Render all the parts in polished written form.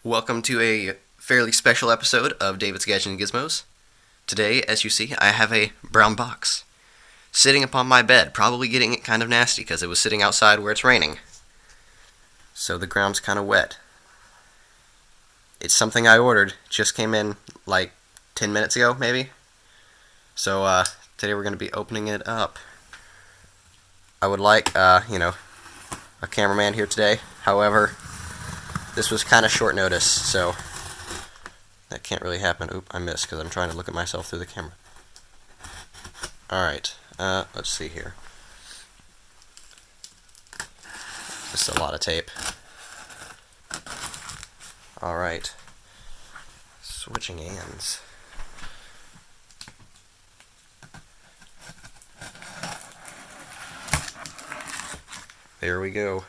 Welcome to a fairly special episode of David's Gadgets and Gizmos. Today, as you see, I have a brown box sitting upon my bed, probably getting it kind of nasty because it was sitting outside where it's raining. So the ground's kind of wet. It's something I ordered, just came in like 10 minutes ago, maybe. So today we're going to be opening it up. I would like, a cameraman here today. However, this was kind of short notice, so that can't really happen. Oop, I missed because I'm trying to look at myself through the camera. Alright, let's see here. This is a lot of tape. Alright. Switching hands. There we go.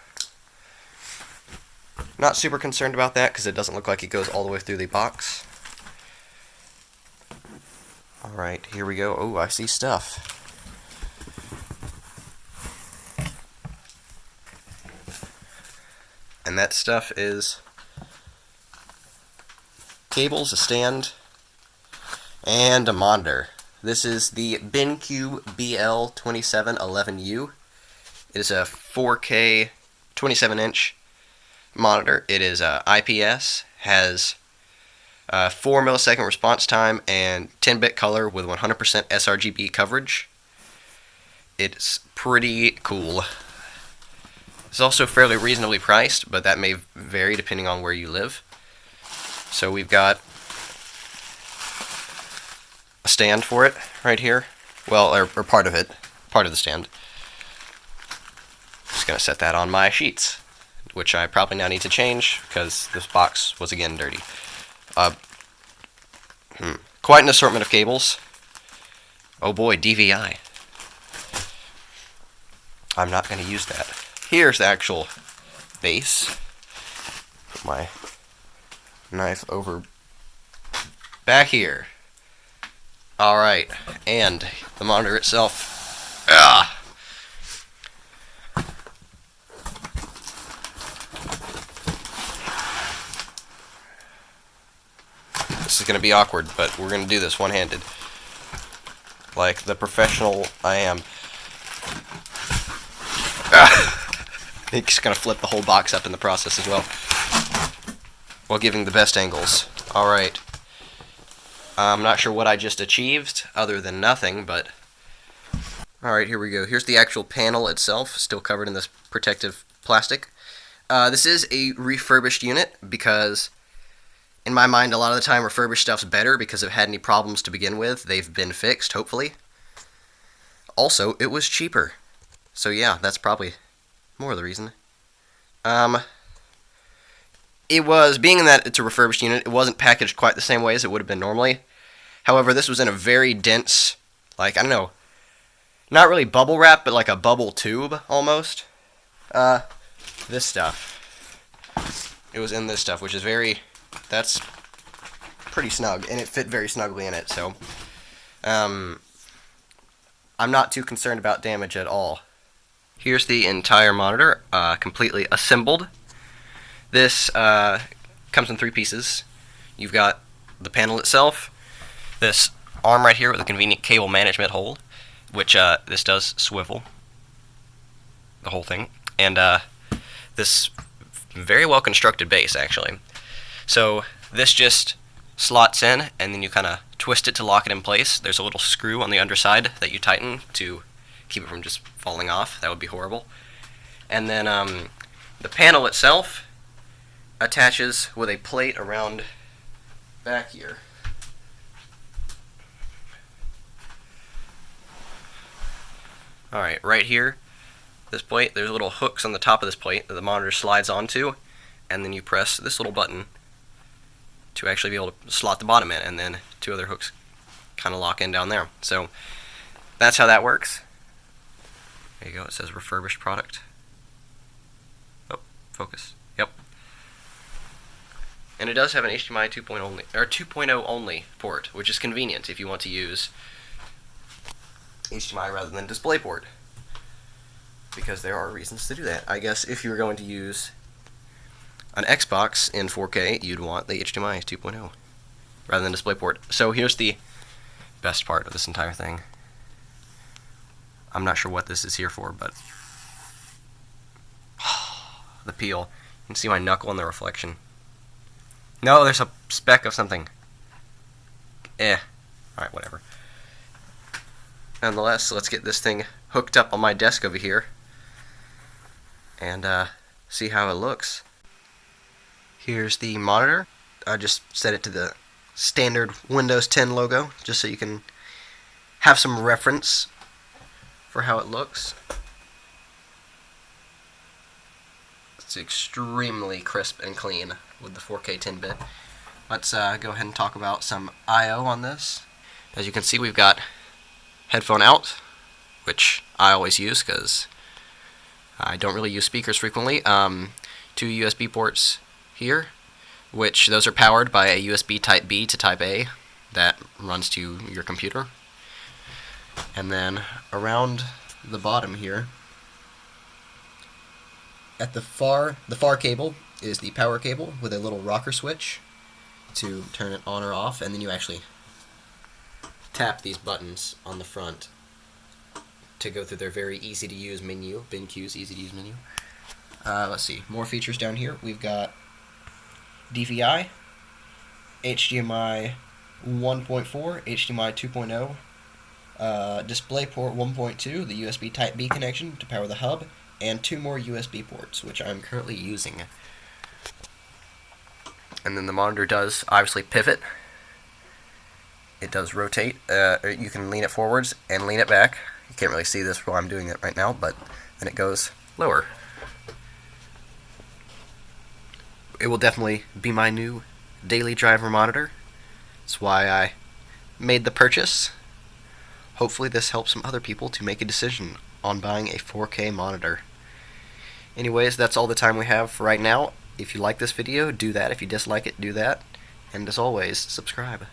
Not super concerned about that because it doesn't look like it goes all the way through the box. Alright, here we go. Oh, I see stuff. And that stuff is cables, a stand, and a monitor. This is the BenQ BL2711U. It is a 4K 27-inch monitor. It is IPS, has 4 millisecond response time and 10-bit color with 100% Srgb coverage. It's pretty cool. It's also fairly reasonably priced, but that may vary depending on where you live. So we've got a stand for it right here. Well, or part of it, part of the stand. Just gonna set that on my sheets, which I probably now need to change because this box was again dirty. Quite an assortment of cables. Oh boy, DVI. I'm not going to use that. Here's the actual base. Put my knife over back here. Alright, and the monitor itself. This is going to be awkward, but we're going to do this one-handed. Like the professional I am. I'm just going to flip the whole box up in the process as well, while giving the best angles. Alright. I'm not sure what I just achieved, other than nothing, but... Alright, here we go. Here's the actual panel itself, still covered in this protective plastic. This is a refurbished unit, because... in my mind, a lot of the time, refurbished stuff's better because if it had any problems to begin with, they've been fixed, hopefully. Also, it was cheaper. So yeah, that's probably more of the reason. It was, being in that it's a refurbished unit, it wasn't packaged quite the same way as it would have been normally. However, this was in a very dense, like, I don't know, not really bubble wrap, but like a bubble tube, almost. This stuff. It was in this stuff, which is very... that's pretty snug, and it fit very snugly in it, so I'm not too concerned about damage at all. Here's the entire monitor, completely assembled. This comes in 3 pieces. You've got the panel itself, this arm right here with a convenient cable management hole, which this does swivel, the whole thing, and this very well constructed base, actually. So this just slots in, and then you kind of twist it to lock it in place. There's a little screw on the underside that you tighten to keep it from just falling off. That would be horrible. And then the panel itself attaches with a plate around back here. Alright, right here, this plate, there's little hooks on the top of this plate that the monitor slides onto, and then you press this little button to actually be able to slot the bottom in, and then 2 other hooks kind of lock in down there. So that's how that works. There you go, it says refurbished product. Oh, focus. Yep. And it does have an HDMI 2.0 only port, which is convenient if you want to use HDMI rather than DisplayPort, because there are reasons to do that. I guess if you were going to use an Xbox in 4K, you'd want the HDMI 2.0 rather than DisplayPort. So here's the best part of this entire thing. I'm not sure what this is here for, but the peel. You can see my knuckle in the reflection. No, there's a speck of something. Alright, whatever. Nonetheless, let's get this thing hooked up on my desk over here and see how it looks. Here's the monitor. I just set it to the standard Windows 10 logo just so you can have some reference for how it looks. It's extremely crisp and clean with the 4K 10-bit. Let's go ahead and talk about some I/O on this. As you can see, we've got headphone out, which I always use because I don't really use speakers frequently. 2 USB ports here, which those are powered by a USB Type B to Type A that runs to your computer. And then around the bottom here, at the far cable is the power cable with a little rocker switch to turn it on or off, and then you actually tap these buttons on the front to go through their very easy to use menu, BenQ's easy to use menu. Let's see, more features down here. We've got DVI, HDMI 1.4, HDMI 2.0, DisplayPort 1.2, the USB Type B connection to power the hub, and 2 more USB ports, which I'm currently using. And then the monitor does obviously pivot. It does rotate. You can lean it forwards and lean it back. You can't really see this while I'm doing it right now, but then it goes lower. It will definitely be my new daily driver monitor. That's why I made the purchase. Hopefully this helps some other people to make a decision on buying a 4K monitor. Anyways, that's all the time we have for right now. If you like this video, do that. If you dislike it, do that. And as always, subscribe.